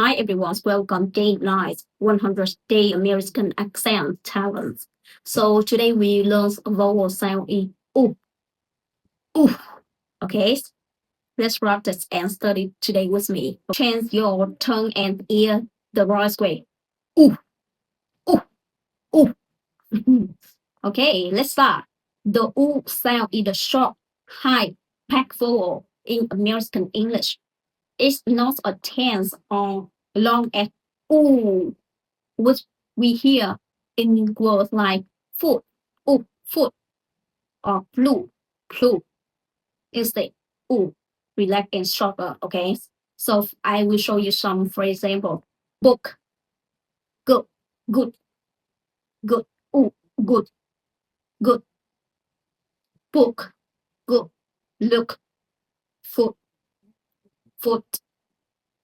Hi everyone, welcome day 9, 100 day American accent challenge. So today we learn a vowel sound in ooh, ooh. Okay, let's practice and study today with me. Change your tongue and ear the right way. Ooh, ooh, ooh. Okay, let's start. The ooh sound is a short, high, packed vowel in American English. It's not a tense or long as ooh, which we hear in words like foot, foot, or flu. Instead, ooh, relax and shorter. Okay, so I will show you some, for example, book, good, good, good, ooh, good, good, book, good, look, foot, foot,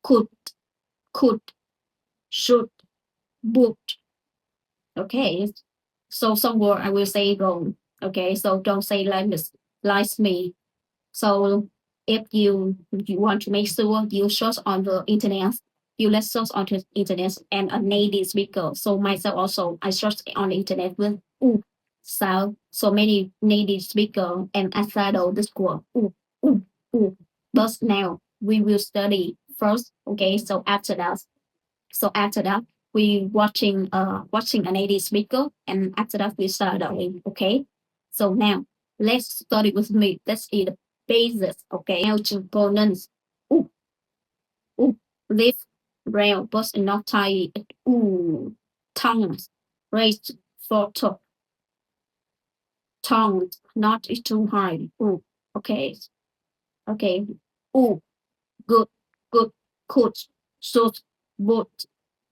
could, could, should, booked. Okay, so some word I will say wrong. Okay, so don't say like this, like me. So if you want to make sure you search on the internet, you let's search on the internet and a native speaker. So myself also I search on the internet with so many native speaker and I follow this word ooh ooh. But now we will study first. Okay, so after that we watching a native speaker and after that we start doing. Okay, so now let's study with me. Let's see the basis. Okay, now to pronounce ooh ooh, lift rail but not tight. Ooh, tongues raised for top, tongues not too high. Ooh, okay, okay. Ooh, good, good, could, should, would.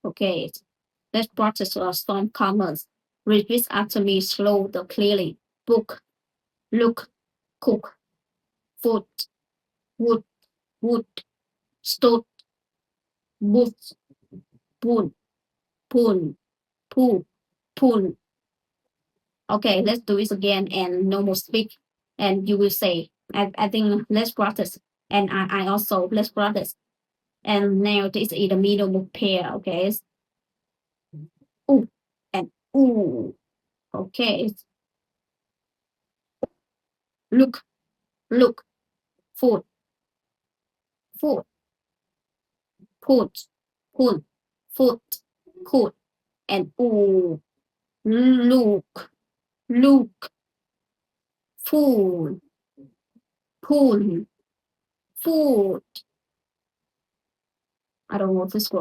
Okay, let's practice some comments. Repeat after me slow the clearly. Book, look, cook, food, wood, wood, stood, boot, poon, poon, poo, poon. Okay, let's do it again and no more speak. And you will say, I think let's practice. And I also let's practice. And now this is the middle pair. Okay, ooh and ooh. Okay, look, look, food, food, put, put, foot, could, and ooh, look, look, food, pool, food. I don't know this word.